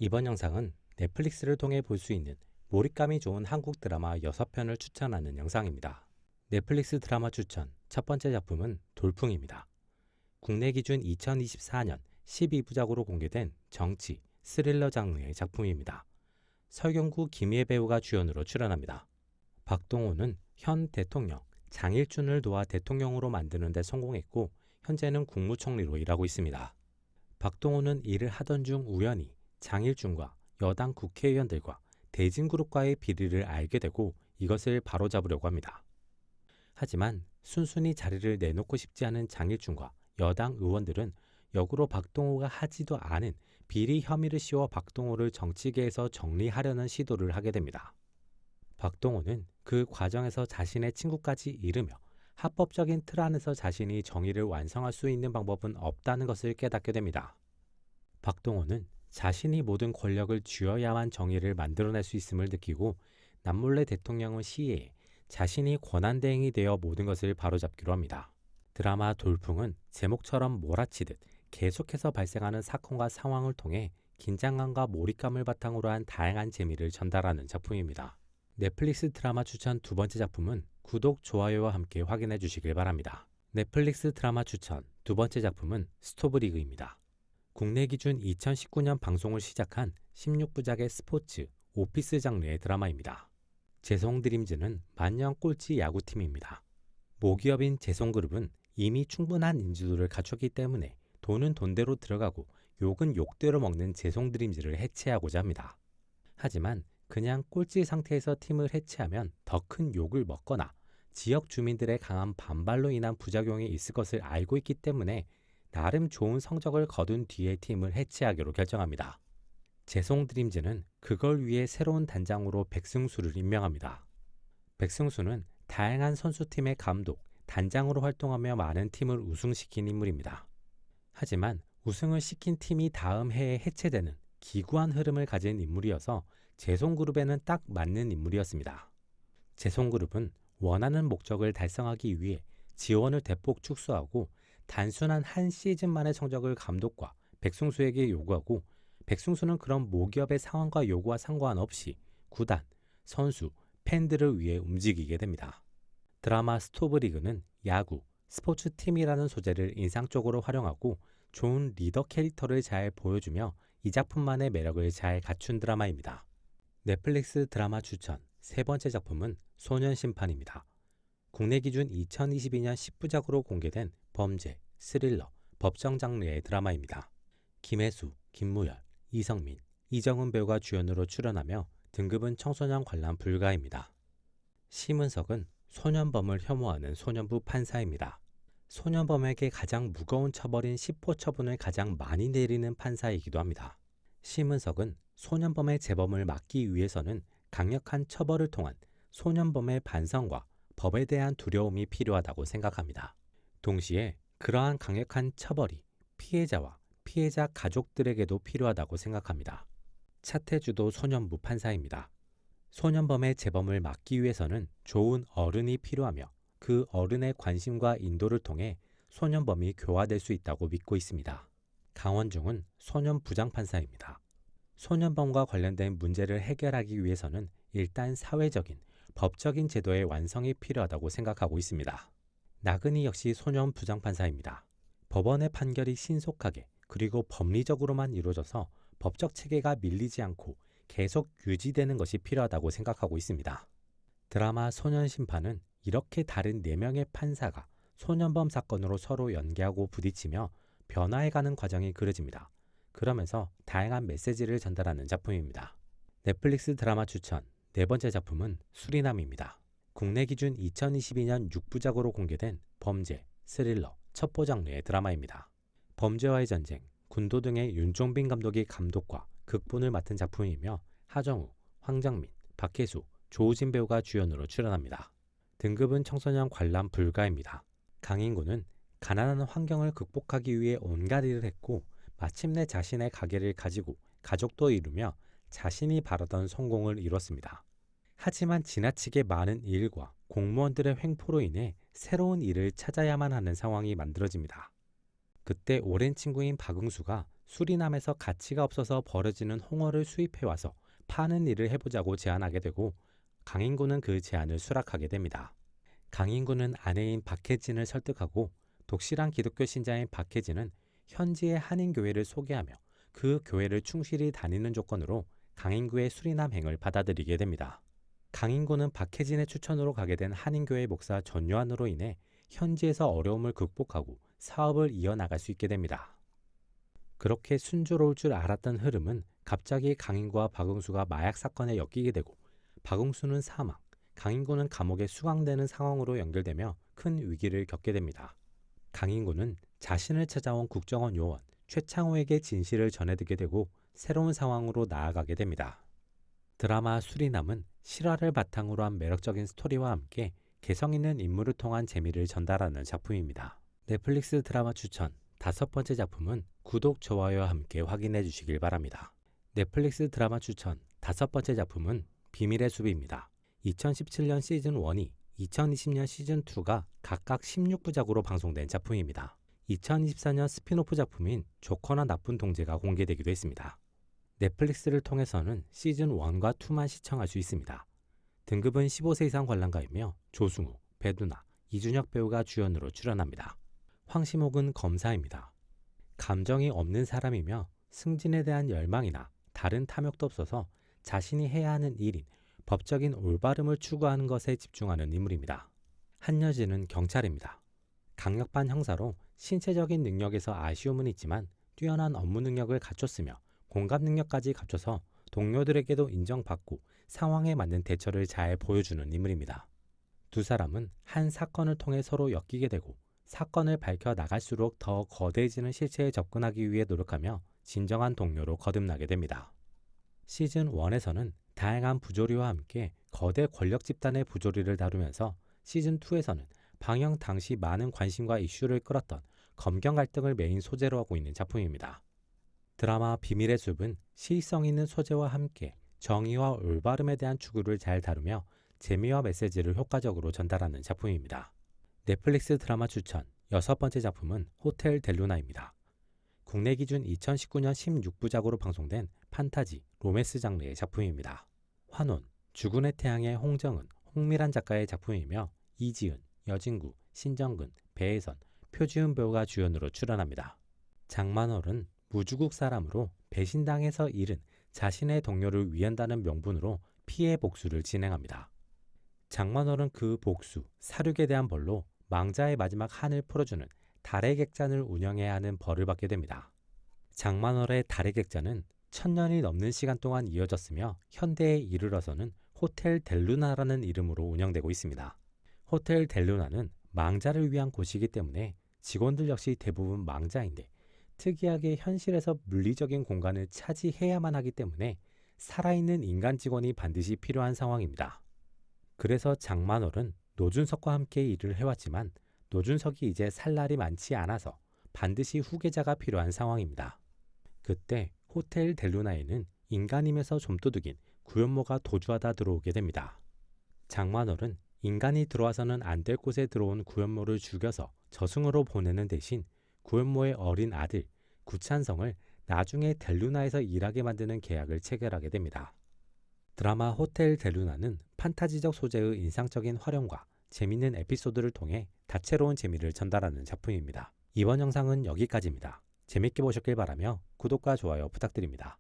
이번 영상은 넷플릭스를 통해 볼 수 있는 몰입감이 좋은 한국 드라마 6편을 추천하는 영상입니다. 넷플릭스 드라마 추천 첫 번째 작품은 돌풍입니다. 국내 기준 2024년 12부작으로 공개된 정치, 스릴러 장르의 작품입니다. 설경구, 김희애 배우가 주연으로 출연합니다. 박동호는 현 대통령 장일준을 도와 대통령으로 만드는 데 성공했고 현재는 국무총리로 일하고 있습니다. 박동호는 일을 하던 중 우연히 장일준과 여당 국회의원들과 대진그룹과의 비리를 알게 되고 이것을 바로잡으려고 합니다. 하지만 순순히 자리를 내놓고 싶지 않은 장일준과 여당 의원들은 역으로 박동호가 하지도 않은 비리 혐의를 씌워 박동호를 정치계에서 정리하려는 시도를 하게 됩니다. 박동호는 그 과정에서 자신의 친구까지 잃으며 합법적인 틀 안에서 자신이 정의를 완성할 수 있는 방법은 없다는 것을 깨닫게 됩니다. 박동호는 자신이 모든 권력을 쥐어야만 정의를 만들어낼 수 있음을 느끼고 남몰래 대통령을 시해해 자신이 권한대행이 되어 모든 것을 바로잡기로 합니다. 드라마 돌풍은 제목처럼 몰아치듯 계속해서 발생하는 사건과 상황을 통해 긴장감과 몰입감을 바탕으로 한 다양한 재미를 전달하는 작품입니다. 넷플릭스 드라마 추천 두 번째 작품은 구독, 좋아요와 함께 확인해 주시길 바랍니다. 넷플릭스 드라마 추천 두 번째 작품은 스토브리그입니다. 국내 기준 2019년 방송을 시작한 16부작의 스포츠, 오피스 장르의 드라마입니다. 재송드림즈는 만년 꼴찌 야구팀입니다. 모기업인 재송그룹은 이미 충분한 인지도를 갖췄기 때문에 돈은 돈대로 들어가고 욕은 욕대로 먹는 재송드림즈를 해체하고자 합니다. 하지만 그냥 꼴찌 상태에서 팀을 해체하면 더 큰 욕을 먹거나 지역 주민들의 강한 반발로 인한 부작용이 있을 것을 알고 있기 때문에 나름 좋은 성적을 거둔 뒤에 팀을 해체하기로 결정합니다. 재송드림즈는 그걸 위해 새로운 단장으로 백승수를 임명합니다. 백승수는 다양한 선수팀의 감독, 단장으로 활동하며 많은 팀을 우승시킨 인물입니다. 하지만 우승을 시킨 팀이 다음 해에 해체되는 기구한 흐름을 가진 인물이어서 재송그룹에는 딱 맞는 인물이었습니다. 재송그룹은 원하는 목적을 달성하기 위해 지원을 대폭 축소하고 단순한 한 시즌만의 성적을 감독과 백승수에게 요구하고 백승수는 그런 모기업의 상황과 요구와 상관없이 구단, 선수, 팬들을 위해 움직이게 됩니다. 드라마 스토브리그는 야구, 스포츠팀이라는 소재를 인상적으로 활용하고 좋은 리더 캐릭터를 잘 보여주며 이 작품만의 매력을 잘 갖춘 드라마입니다. 넷플릭스 드라마 추천 세 번째 작품은 소년심판입니다. 국내 기준 2022년 10부작으로 공개된 범죄, 스릴러, 법정 장르의 드라마입니다. 김혜수, 김무열, 이성민, 이정은 배우가 주연으로 출연하며 등급은 청소년 관람 불가입니다. 심은석은 소년범을 혐오하는 소년부 판사입니다. 소년범에게 가장 무거운 처벌인 시포 처분을 가장 많이 내리는 판사이기도 합니다. 심은석은 소년범의 재범을 막기 위해서는 강력한 처벌을 통한 소년범의 반성과 법에 대한 두려움이 필요하다고 생각합니다. 동시에 그러한 강력한 처벌이 피해자와 피해자 가족들에게도 필요하다고 생각합니다. 차태주도 소년부 판사입니다. 소년범의 재범을 막기 위해서는 좋은 어른이 필요하며 그 어른의 관심과 인도를 통해 소년범이 교화될 수 있다고 믿고 있습니다. 강원중은 소년 부장판사입니다. 소년범과 관련된 문제를 해결하기 위해서는 일단 사회적인, 법적인 제도의 완성이 필요하다고 생각하고 있습니다. 나근희 역시 소년 부장판사입니다. 법원의 판결이 신속하게 그리고 법리적으로만 이루어져서 법적 체계가 밀리지 않고 계속 유지되는 것이 필요하다고 생각하고 있습니다. 드라마 소년심판은 이렇게 다른 4명의 판사가 소년범 사건으로 서로 연계하고 부딪히며 변화해가는 과정이 그려집니다. 그러면서 다양한 메시지를 전달하는 작품입니다. 넷플릭스 드라마 추천 네 번째 작품은 수리남입니다. 국내 기준 2022년 6부작으로 공개된 범죄, 스릴러, 첩보 장르의 드라마입니다. 범죄와의 전쟁, 군도 등의 윤종빈 감독이 감독과 극본을 맡은 작품이며 하정우, 황정민, 박혜수, 조우진 배우가 주연으로 출연합니다. 등급은 청소년 관람 불가입니다. 강인구는 가난한 환경을 극복하기 위해 온갖 일을 했고 마침내 자신의 가게를 가지고 가족도 이루며 자신이 바라던 성공을 이뤘습니다. 하지만 지나치게 많은 일과 공무원들의 횡포로 인해 새로운 일을 찾아야만 하는 상황이 만들어집니다. 그때 오랜 친구인 박응수가 수리남에서 가치가 없어서 버려지는 홍어를 수입해와서 파는 일을 해보자고 제안하게 되고 강인군은 그 제안을 수락하게 됩니다. 강인군은 아내인 박혜진을 설득하고 독실한 기독교 신자인 박혜진은 현지의 한인교회를 소개하며 그 교회를 충실히 다니는 조건으로 강인구의 수리남행을 받아들이게 됩니다. 강인구는 박혜진의 추천으로 가게 된 한인교회 목사 전요한으로 인해 현지에서 어려움을 극복하고 사업을 이어나갈 수 있게 됩니다. 그렇게 순조로울 줄 알았던 흐름은 갑자기 강인구와 박응수가 마약 사건에 엮이게 되고 박응수는 사망, 강인구는 감옥에 수감되는 상황으로 연결되며 큰 위기를 겪게 됩니다. 강인구는 자신을 찾아온 국정원 요원 최창호에게 진실을 전해듣게 되고 새로운 상황으로 나아가게 됩니다. 드라마 수리남은 실화를 바탕으로 한 매력적인 스토리와 함께 개성 있는 인물을 통한 재미를 전달하는 작품입니다. 넷플릭스 드라마 추천 5번째 작품은 구독, 좋아요와 함께 확인해 주시길 바랍니다. 넷플릭스 드라마 추천 5번째 작품은 비밀의 숲입니다. 2017년 시즌1이 2020년 시즌2가 각각 16부작으로 방송된 작품입니다. 2024년 스피노프 작품인 조커나 나쁜 동재가 공개되기도 했습니다. 넷플릭스를 통해서는 시즌1과 2만 시청할 수 있습니다. 등급은 15세 이상 관람가이며 조승우, 배두나, 이준혁 배우가 주연으로 출연합니다. 황시목은 검사입니다. 감정이 없는 사람이며 승진에 대한 열망이나 다른 탐욕도 없어서 자신이 해야 하는 일인 법적인 올바름을 추구하는 것에 집중하는 인물입니다. 한여진은 경찰입니다. 강력반 형사로 신체적인 능력에서 아쉬움은 있지만 뛰어난 업무 능력을 갖췄으며 공감 능력까지 갖춰서 동료들에게도 인정받고 상황에 맞는 대처를 잘 보여주는 인물입니다. 두 사람은 한 사건을 통해 서로 엮이게 되고 사건을 밝혀 나갈수록 더 거대해지는 실체에 접근하기 위해 노력하며 진정한 동료로 거듭나게 됩니다. 시즌 1에서는 다양한 부조리와 함께 거대 권력 집단의 부조리를 다루면서 시즌 2에서는 방영 당시 많은 관심과 이슈를 끌었던 검경 갈등을 메인 소재로 하고 있는 작품입니다. 드라마 비밀의 숲은 시의성 있는 소재와 함께 정의와 올바름에 대한 추구를 잘 다루며 재미와 메시지를 효과적으로 전달하는 작품입니다. 넷플릭스 드라마 추천 6번째 작품은 호텔 델루나입니다. 국내 기준 2019년 16부작으로 방송된 판타지, 로맨스 장르의 작품입니다. 환혼, 주군의 태양의 홍정은, 홍미란 작가의 작품이며 이지은, 여진구, 신정근, 배혜선, 표지훈 배우가 주연으로 출연합니다. 장만월은 무주국 사람으로 배신당해서 잃은 자신의 동료를 위한다는 명분으로 피해 복수를 진행합니다. 장만월은 그 복수, 사륙에 대한 벌로 망자의 마지막 한을 풀어주는 달의 객잔을 운영해야 하는 벌을 받게 됩니다. 장만월의 달의 객잔은 1000년이 넘는 시간 동안 이어졌으며 현대에 이르러서는 호텔 델루나라는 이름으로 운영되고 있습니다. 호텔 델루나는 망자를 위한 곳이기 때문에 직원들 역시 대부분 망자인데 특이하게 현실에서 물리적인 공간을 차지해야만 하기 때문에 살아있는 인간 직원이 반드시 필요한 상황입니다. 그래서 장만월은 노준석과 함께 일을 해왔지만 노준석이 이제 살 날이 많지 않아서 반드시 후계자가 필요한 상황입니다. 그때 호텔 델루나에는 인간임에서 좀도둑인 구현모가 도주하다 들어오게 됩니다. 장만월은 인간이 들어와서는 안 될 곳에 들어온 구현모를 죽여서 저승으로 보내는 대신 구현모의 어린 아들 구찬성을 나중에 델루나에서 일하게 만드는 계약을 체결하게 됩니다. 드라마 호텔 델루나는 판타지적 소재의 인상적인 활용과 재밌는 에피소드를 통해 다채로운 재미를 전달하는 작품입니다. 이번 영상은 여기까지입니다. 재밌게 보셨길 바라며 구독과 좋아요 부탁드립니다.